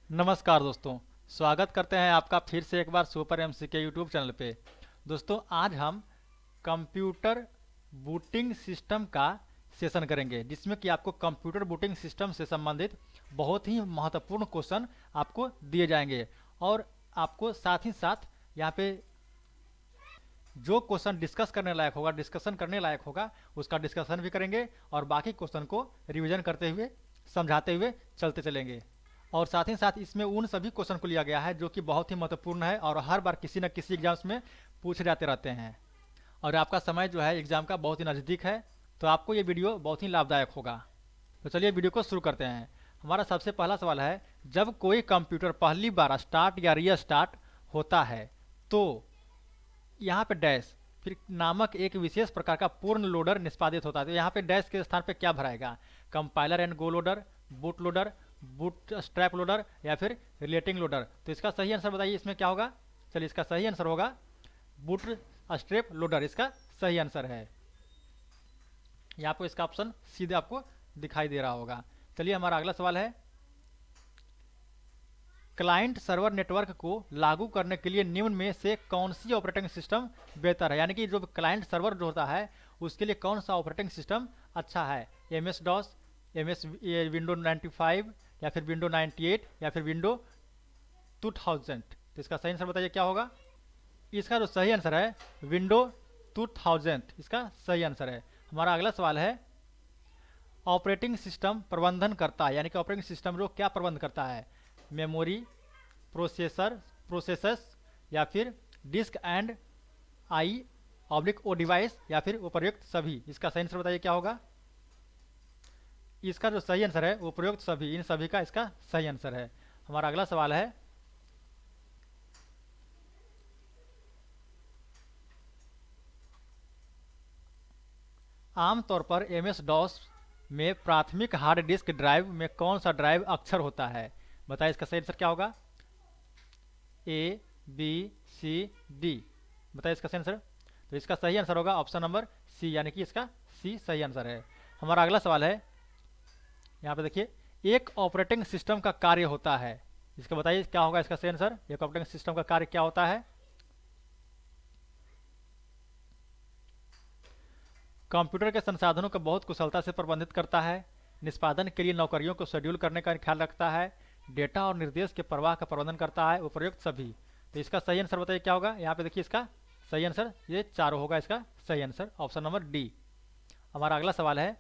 नमस्कार दोस्तों। स्वागत करते हैं आपका फिर से एक बार सुपर एमसी के यूट्यूब चैनल पे। दोस्तों आज हम कंप्यूटर बूटिंग सिस्टम का सेशन करेंगे, जिसमें कि आपको कंप्यूटर बूटिंग सिस्टम से संबंधित बहुत ही महत्वपूर्ण क्वेश्चन आपको दिए जाएंगे। और आपको साथ ही साथ यहाँ पे जो क्वेश्चन डिस्कशन करने लायक होगा उसका डिस्कशन भी करेंगे, और बाकी क्वेश्चन को रिवीजन करते हुए समझाते हुए चलते चलेंगे। और साथ ही साथ इसमें उन सभी क्वेश्चन को लिया गया है जो कि बहुत ही महत्वपूर्ण है और हर बार किसी न किसी एग्जाम्स में पूछे जाते रहते हैं। और आपका समय जो है एग्जाम का बहुत ही नज़दीक है, तो आपको ये वीडियो बहुत ही लाभदायक होगा। तो चलिए वीडियो को शुरू करते हैं। हमारा सबसे पहला सवाल है, जब कोई कंप्यूटर पहली बार स्टार्ट या रीस्टार्ट होता है तो यहाँ पे डैश फिर नामक एक विशेष प्रकार का पूर्ण लोडर निष्पादित होता है। तो यहाँ पे डैश के स्थान पे क्या भराएगा? Compiler and go loader, boot loader, bootstrap loader या फिर रिलेटिंग लोडर। तो इसका सही आंसर बताइए, इसमें क्या होगा? चलिए, इसका सही आंसर होगा बूट स्ट्रैप लोडर, इसका सही आंसर है। यहाँ पे इसका ऑप्शन सीधे आपको दिखाई दे रहा होगा। चलिए हमारा अगला सवाल है, क्लाइंट सर्वर नेटवर्क को लागू करने के लिए निम्न में से कौन सी ऑपरेटिंग सिस्टम बेहतर है? यानी कि जो क्लाइंट सर्वर जो होता है उसके लिए कौन सा ऑपरेटिंग सिस्टम अच्छा है? MS डॉस, MS विंडो 95 या फिर विंडो 98 या फिर विंडो 2000। तो इसका सही आंसर बताइए क्या होगा? इसका जो सही आंसर है विंडो 2000, इसका सही आंसर है। हमारा अगला सवाल है, ऑपरेटिंग सिस्टम प्रबंधन करता है, यानी कि ऑपरेटिंग सिस्टम जो क्या प्रबंध करता है? मेमोरी, प्रोसेसर्स या फिर disk and I oblique O device या फिर उपर्युक्त सभी। इसका सही आंसर बताइए क्या होगा? इसका जो सही आंसर है उपर्युक्त सभी, इन सभी का इसका सही आंसर है। हमारा अगला सवाल है, आमतौर पर MS डॉस में प्राथमिक हार्ड डिस्क ड्राइव में कौन सा ड्राइव अक्षर होता है? बताइए इसका सही आंसर क्या होगा? A B C D। बताइए इसका सही आंसर। तो इसका सही आंसर होगा ऑप्शन नंबर सी, यानी कि इसका सी सही आंसर है। हमारा अगला सवाल है, यहाँ पे देखिए, एक ऑपरेटिंग सिस्टम का कार्य होता है, इसका बताइए क्या होगा इसका सही आंसर? एक ऑपरेटिंग सिस्टम का कार्य क्या होता है? कंप्यूटर के संसाधनों को बहुत कुशलता से प्रबंधित करता है, निष्पादन के लिए नौकरियों को शेड्यूल करने का ख्याल रखता है, डेटा और निर्देश के प्रवाह का प्रबंधन करता है, उपयुक्त सभी। तो इसका सही आंसर बताइए क्या होगा? यहाँ पे देखिए इसका सही आंसर ये चारों होगा, इसका सही आंसर ऑप्शन नंबर डी। हमारा अगला सवाल है,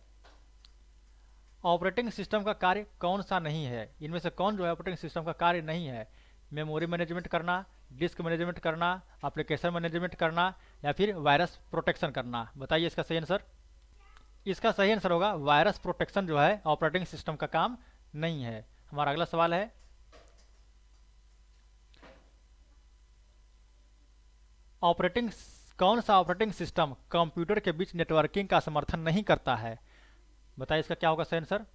ऑपरेटिंग सिस्टम का कार्य कौन सा नहीं है? इनमें से कौन जो है ऑपरेटिंग सिस्टम का कार्य नहीं है? मेमोरी मैनेजमेंट करना, डिस्क मैनेजमेंट करना, एप्लीकेशन मैनेजमेंट करना या फिर वायरस प्रोटेक्शन करना। बताइए इसका सही आंसर। इसका सही आंसर होगा वायरस प्रोटेक्शन जो है ऑपरेटिंग सिस्टम का काम नहीं है। हमारा अगला सवाल है, ऑपरेटिंग कौन सा ऑपरेटिंग सिस्टम कंप्यूटर के बीच नेटवर्किंग का समर्थन नहीं करता है? बताइए इसका क्या होगा सही आंसर?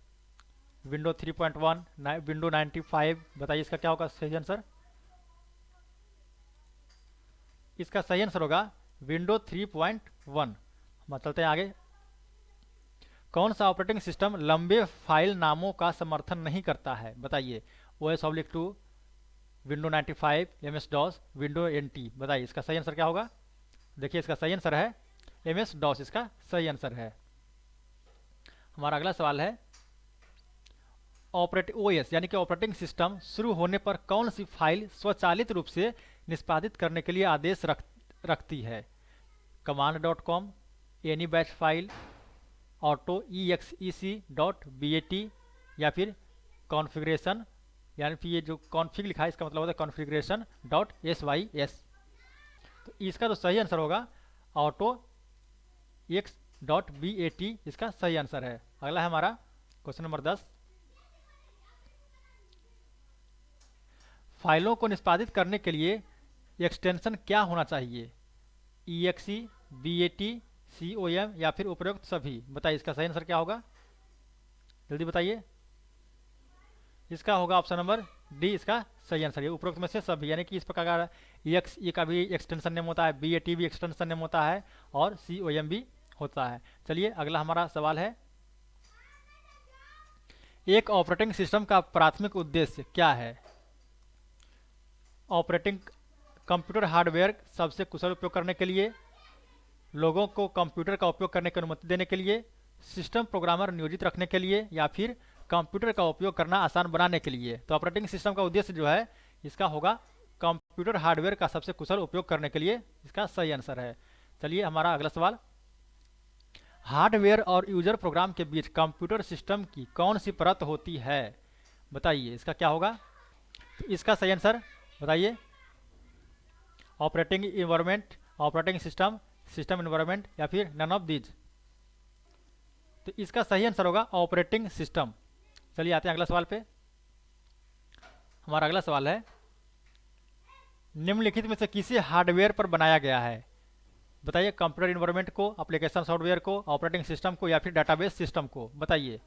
Window 3.1, window 95। बताइए इसका क्या होगा सही आंसर? इसका सही आंसर होगा विंडो 3.1। हम चलते हैं आगे। कौन सा ऑपरेटिंग सिस्टम लंबे फाइल नामों का समर्थन नहीं करता है? बताइए। OS/2, window 95, MS DOS, window NT। बताइए इसका सही आंसर क्या होगा? देखिए इसका सही आंसर है MS डॉस, इसका सही आंसर है। हमारा अगला सवाल है, OS यानी कि ऑपरेटिंग सिस्टम शुरू होने पर कौन सी फाइल स्वचालित रूप से निष्पादित करने के लिए आदेश रखती है? command.com, any batch file, auto exec.bat या फिर कॉन्फ़िगरेशन, यानी फिर ये जो कॉन्फ़िग लिखा है इसका मतलब होता है configuration.sys। तो इसका जो सही आंसर होगा ऑटो x.bat, इसका सही आंसर है। अगला है हमारा क्वेश्चन नंबर 10, फाइलों को निष्पादित करने के लिए एक्सटेंशन क्या होना चाहिए? exe, bat, com या फिर उपयुक्त सभी। बताइए इसका सही आंसर क्या होगा? जल्दी बताइए। इसका होगा ऑप्शन नंबर डी, इसका सही आंसर है उपरोक्त में से सभी, यानी कि इस प्रकार का exe का भी एक्सटेंशन नेम होता है, bat भी एक्सटेंशन नेम होता है और com भी होता है। चलिए अगला हमारा सवाल है, एक ऑपरेटिंग सिस्टम का प्राथमिक उद्देश्य क्या है? ऑपरेटिंग कंप्यूटर हार्डवेयर सबसे कुशल उपयोग करने के लिए, लोगों को कंप्यूटर का उपयोग करने की अनुमति देने के लिए, सिस्टम प्रोग्रामर नियोजित रखने के लिए, या फिर कंप्यूटर का उपयोग करना आसान बनाने के लिए। तो ऑपरेटिंग सिस्टम का उद्देश्य जो है इसका होगा कंप्यूटर हार्डवेयर का सबसे कुशल उपयोग करने के लिए, इसका सही आंसर है। चलिए हमारा अगला सवाल, हार्डवेयर और यूजर प्रोग्राम के बीच कंप्यूटर सिस्टम की कौन सी परत होती है? बताइए इसका क्या होगा। तो इसका सही आंसर बताइए, operating environment, operating system, system environment, या फिर नन ऑफ दीज। तो इसका सही आंसर होगा ऑपरेटिंग सिस्टम। चलिए आते हैं अगला सवाल पे। हमारा अगला सवाल है, निम्नलिखित में से किसी हार्डवेयर पर बनाया गया है? बताइए, कंप्यूटर इन्वायरमेंट को, एप्लीकेशन सॉफ्टवेयर को, ऑपरेटिंग सिस्टम को, या फिर डाटाबेस सिस्टम को? बताइए,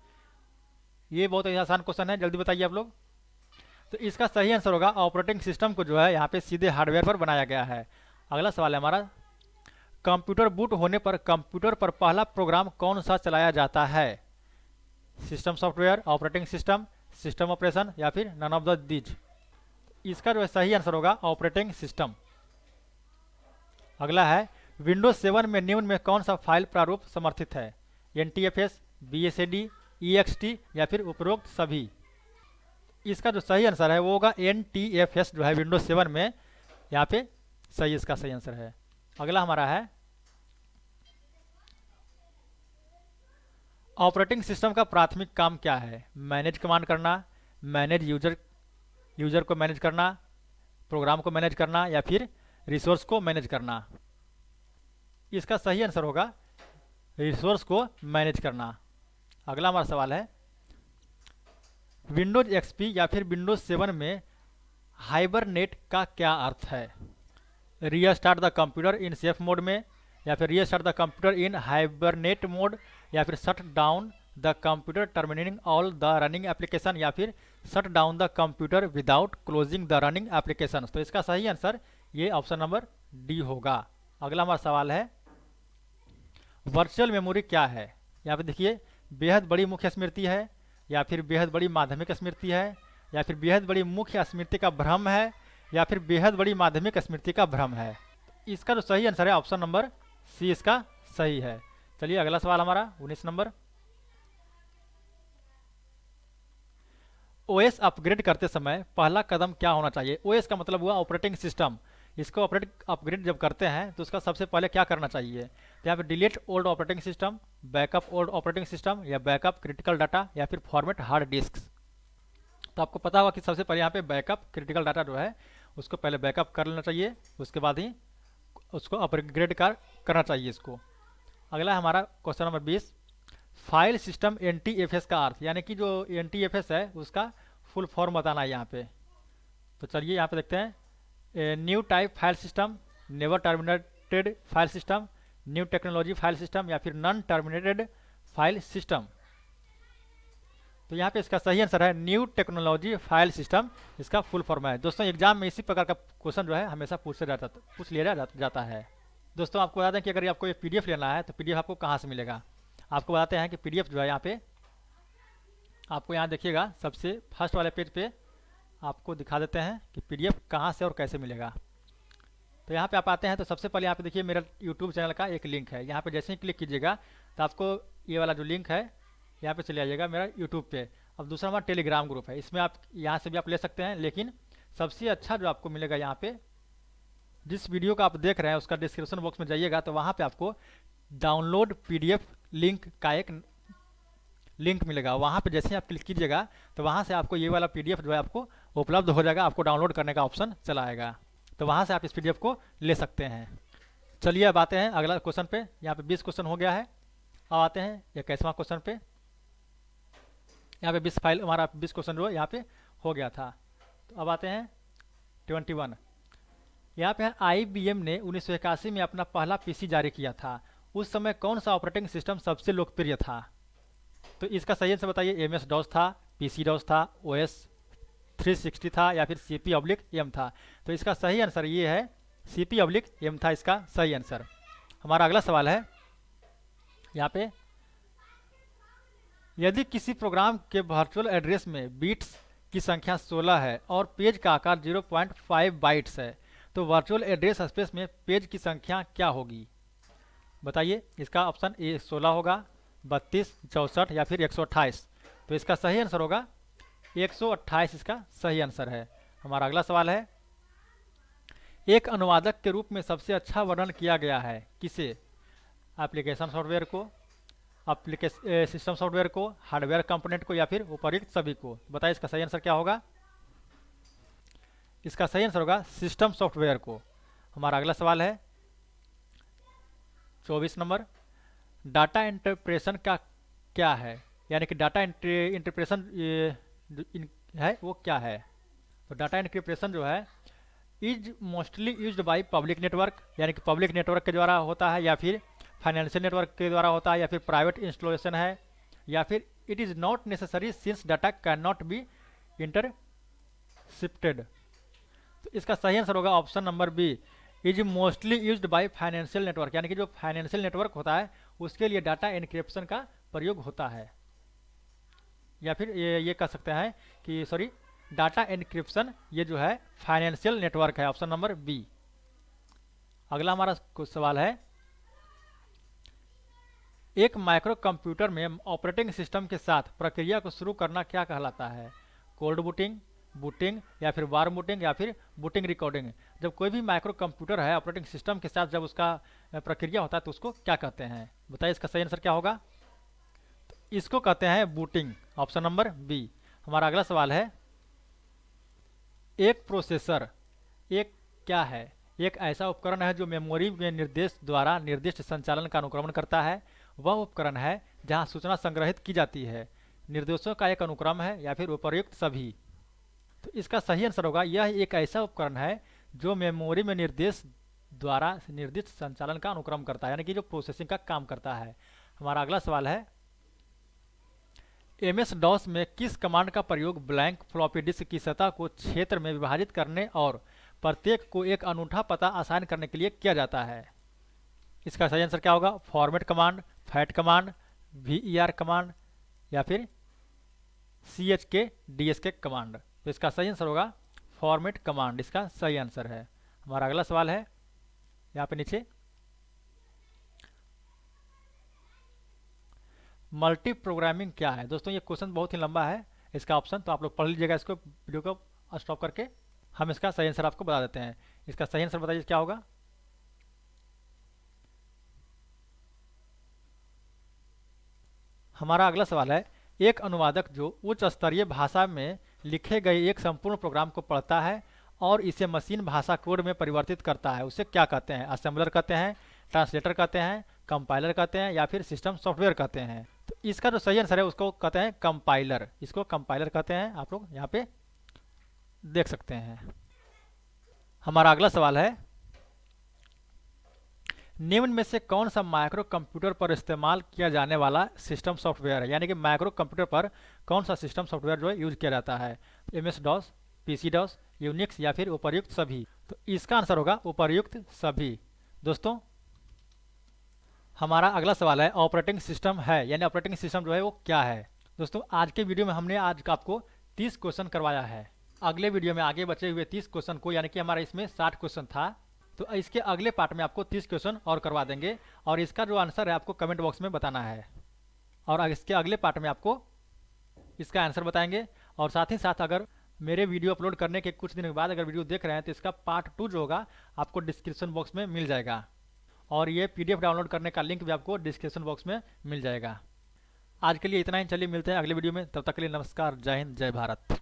ये बहुत ही आसान क्वेश्चन है, जल्दी बताइए आप लोग। तो इसका सही आंसर होगा ऑपरेटिंग सिस्टम को जो है यहाँ पे सीधे हार्डवेयर पर बनाया गया है। अगला सवाल है हमारा, कंप्यूटर बूट होने पर कंप्यूटर पर पहला प्रोग्राम कौन सा चलाया जाता है? System software, operating system, system operation, या फिर नन ऑफ द दीज। इसका जो है सही आंसर होगा ऑपरेटिंग सिस्टम। अगला है, विंडोज 7 में निम्न में कौन सा फाइल प्रारूप समर्थित है? NTFS, BSAD, EXT, या फिर उपरोक्त सभी? इसका जो सही आंसर है वो होगा NTFS जो है विंडोज 7 में, यहाँ पे सही इसका सही आंसर है। अगला हमारा है, ऑपरेटिंग सिस्टम का प्राथमिक काम क्या है? मैनेज कमांड करना, मैनेज यूजर को मैनेज करना, प्रोग्राम को मैनेज करना, या फिर रिसोर्स को मैनेज करना? इसका सही आंसर होगा रिसोर्स को मैनेज करना। अगला हमारा सवाल है, विंडोज XP या फिर विंडोज 7 में हाइबरनेट का क्या अर्थ है? Restart the computer in safe mode में, या फिर restart the computer in hibernate mode, या फिर shut down the computer terminating all the running application, या फिर shut down the computer without closing the running application? तो इसका सही आंसर ये ऑप्शन नंबर डी होगा। अगला हमारा सवाल है, वर्चुअल मेमोरी क्या है? यहाँ पे देखिए, बेहद बड़ी मुख्य स्मृति है, या फिर बेहद बड़ी माध्यमिक स्मृति है, या फिर बेहद बड़ी मुख्य स्मृति का भ्रम है, या फिर बेहद बड़ी माध्यमिक स्मृति का भ्रम है? इसका जो सही आंसर है ऑप्शन नंबर सी इसका सही है। चलिए अगला सवाल हमारा 19 नंबर, OS अपग्रेड करते समय पहला कदम क्या होना चाहिए? OS का मतलब हुआ ऑपरेटिंग सिस्टम। इसको अपग्रेड जब करते हैं तो उसका सबसे पहले क्या करना चाहिए? तो यहाँ पे delete old operating system, backup old operating system, या बैकअप क्रिटिकल डाटा, या फिर फॉर्मेट हार्ड डिस्क? तो आपको पता होगा कि सबसे पहले यहाँ पे बैकअप क्रिटिकल डाटा जो है उसको पहले बैकअप कर लेना चाहिए, उसके बाद ही उसको अपग्रेड करना चाहिए इसको। अगला है हमारा question number 20, file system NTFS का अर्थ, यानी कि जो NTFS है उसका फुल फॉर्म बताना है यहाँ पे। तो चलिए यहाँ पे देखते हैं, new type file system, never terminated file system, new technology file system, या फिर नॉन टर्मिनेटेड फाइल सिस्टम? तो यहाँ पे इसका सही आंसर है न्यू टेक्नोलॉजी फाइल सिस्टम, इसका फुल फॉर्म है। दोस्तों एग्जाम में इसी प्रकार का क्वेश्चन जो है हमेशा पूछ लिया जाता है। दोस्तों आपको बता दें कि अगर आपको ये PDF लेना है तो PDF आपको कहाँ से मिलेगा? आपको बताते हैं कि PDF जो है यहाँ पे आपको यहाँ देखिएगा, सबसे फर्स्ट वाले पेज पे आपको दिखा देते हैं कि PDF कहाँ से और कैसे मिलेगा। तो यहाँ पे आप आते हैं तो सबसे पहले यहाँ पे देखिए मेरा YouTube चैनल का एक लिंक है, यहाँ पे जैसे ही क्लिक कीजिएगा तो आपको ये वाला जो लिंक है यहाँ पे चले आइएगा मेरा YouTube पे। अब दूसरा हमारा टेलीग्राम ग्रुप है, इसमें आप यहाँ से भी आप ले सकते हैं, लेकिन सबसे अच्छा जो आपको मिलेगा यहाँ पे, जिस वीडियो का आप देख रहे हैं उसका डिस्क्रिप्शन बॉक्स में जाइएगा तो वहाँ पे आपको डाउनलोड PDF लिंक का एक लिंक मिलेगा। वहाँ पे जैसे ही आप क्लिक कीजिएगा तो वहाँ से आपको ये वाला PDF जो है आपको उपलब्ध हो जाएगा, आपको डाउनलोड करने का ऑप्शन चला आएगा, तो वहाँ से आप इस PDF को ले सकते हैं। चलिए अब आते हैं अगला क्वेश्चन पे। यहाँ पे 20 क्वेश्चन हो गया है, अब आते हैं 21वां क्वेश्चन पे। यहाँ पे 20 हमारा 20 क्वेश्चन जो यहाँ पे हो गया था। तो अब आते हैं 21। यहाँ पे IBM ने 1981 में अपना पहला PC जारी किया था। उस समय कौन सा ऑपरेटिंग सिस्टम सबसे लोकप्रिय था? तो इसका सही आंसर बताइए। MS-DOS था, PC-DOS था, OS 360 था, या फिर CP/M था? तो इसका सही आंसर ये है CP/M था इसका सही आंसर। हमारा अगला सवाल है यहाँ पे, यदि किसी प्रोग्राम के वर्चुअल एड्रेस में बिट्स की संख्या 16 है और पेज का आकार 0.5 बाइट्स है, तो वर्चुअल एड्रेस स्पेस में पेज की संख्या क्या होगी? बताइए। इसका ऑप्शन ए 16 होगा, 32, 64 या फिर 128। तो इसका सही आंसर होगा 128, इसका सही आंसर है। हमारा अगला सवाल है, एक अनुवादक के रूप में सबसे अच्छा वर्णन किया गया है किसे? एप्लीकेशन सॉफ्टवेयर को, सिस्टम सॉफ्टवेयर को, हार्डवेयर कंपोनेंट को या फिर उपर्युक्त सभी को? बताइए इसका सही आंसर क्या होगा? इसका सही आंसर होगा सिस्टम सॉफ्टवेयर को। हमारा अगला सवाल है 24 नंबर, डाटा इंटरप्रेशन का क्या है? यानी कि डाटा इंटरप्रेशन है वो क्या है? तो डाटा इंटरप्रेशन जो है is mostly used by public network, यानी कि पब्लिक नेटवर्क के द्वारा होता है, या फिर फाइनेंशियल नेटवर्क के द्वारा होता है, या फिर प्राइवेट इंस्टॉलेशन है, या फिर it is not necessary since data can not be intercepted. तो इसका सही आंसर होगा option number B, is mostly used by financial network, यानी कि जो फाइनेंशियल नेटवर्क होता है उसके लिए डाटा एनक्रिप्शन का प्रयोग होता है, या फिर ये कह सकते हैं कि सॉरी, डाटा एनक्रिप्शन ये जो है फाइनेंशियल नेटवर्क है, ऑप्शन नंबर बी। अगला हमारा कुछ सवाल है, एक माइक्रो कंप्यूटर में ऑपरेटिंग सिस्टम के साथ प्रक्रिया को शुरू करना क्या कहलाता है? कोल्ड बूटिंग, बूटिंग या फिर वार्म बूटिंग या फिर बूटिंग रिकॉर्डिंग? जब कोई भी माइक्रो कंप्यूटर है ऑपरेटिंग सिस्टम के साथ जब उसका प्रक्रिया होता है तो उसको क्या कहते हैं? बताइए इसका सही आंसर क्या होगा? इसको कहते हैं बूटिंग, ऑप्शन नंबर बी। हमारा अगला सवाल है, एक प्रोसेसर एक क्या है? एक ऐसा उपकरण है जो मेमोरी में निर्देश द्वारा निर्दिष्ट संचालन का अनुक्रमण करता है। वह उपकरण है जहां सूचना संग्रहित की जाती है, निर्देशों का एक अनुक्रम है या फिर उपर्युक्त सभी? तो इसका सही आंसर होगा यह एक ऐसा उपकरण है जो मेमोरी में निर्देश द्वारा निर्दिष्ट संचालन का अनुक्रम करता है, यानी कि जो प्रोसेसिंग का काम करता है। हमारा अगला सवाल है, एमएस डॉस में किस कमांड का प्रयोग ब्लैंक फ्लॉपी डिस्क की सतह को क्षेत्र में विभाजित करने और प्रत्येक को एक अनूठा पता असाइन करने के लिए किया जाता है? इसका सही आंसर क्या होगा? Format command, fat command, VER command या फिर CHK DSK कमांड? तो इसका सही आंसर होगा फॉर्मेट कमांड, इसका सही आंसर है। हमारा अगला सवाल है यहाँ पे नीचे, मल्टी प्रोग्रामिंग क्या है? दोस्तों ये क्वेश्चन बहुत ही लंबा है, इसका ऑप्शन तो आप लोग पढ़ लीजिएगा, इसको वीडियो को स्टॉप करके हम इसका सही आंसर आपको बता देते हैं। इसका सही आंसर बताइए क्या होगा? हमारा अगला सवाल है, एक अनुवादक जो उच्च स्तरीय भाषा में लिखे गए एक संपूर्ण प्रोग्राम को पढ़ता है और इसे मशीन भाषा कोड में परिवर्तित करता है, उसे क्या कहते हैं? असेंबलर कहते हैं, ट्रांसलेटर कहते हैं, कंपाइलर कहते हैं या फिर सिस्टम सॉफ्टवेयर कहते हैं? तो इसका जो सही आंसर है उसको कहते हैं कंपाइलर, इसको कंपाइलर कहते हैं, आप लोग यहाँ पे देख सकते हैं। हमारा अगला सवाल है, निम्न में से कौन सा माइक्रो कंप्यूटर पर इस्तेमाल किया जाने वाला सिस्टम सॉफ्टवेयर है? यानी कि माइक्रो कंप्यूटर पर कौन सा सिस्टम सॉफ्टवेयर जो है यूज किया जाता है? MS DOS, PC DOS, Unix या फिर उपर्युक्त सभी? तो इसका आंसर होगा उपर्युक्त सभी। दोस्तों हमारा अगला सवाल है, ऑपरेटिंग सिस्टम है, यानी ऑपरेटिंग सिस्टम जो है वो क्या है? दोस्तों आज के वीडियो में हमने आज आपको 30 क्वेश्चन करवाया है। अगले वीडियो में आगे बचे हुए 30 क्वेश्चन को, यानी कि हमारा इसमें 60 क्वेश्चन था, तो इसके अगले पार्ट में आपको 30 क्वेश्चन और करवा देंगे और इसका जो आंसर है आपको कमेंट बॉक्स में बताना है, और इसके अगले पार्ट में आपको इसका आंसर बताएंगे। और साथ ही साथ अगर मेरे वीडियो अपलोड करने के कुछ दिन के बाद अगर वीडियो देख रहे हैं तो इसका पार्ट 2 जो होगा आपको डिस्क्रिप्शन बॉक्स में मिल जाएगा, और ये PDF डाउनलोड करने का लिंक भी आपको डिस्क्रिप्शन बॉक्स में मिल जाएगा। आज के लिए इतना ही, चलिए मिलते हैं अगले वीडियो में, तब तक के लिए नमस्कार, जय हिंद, जय भारत।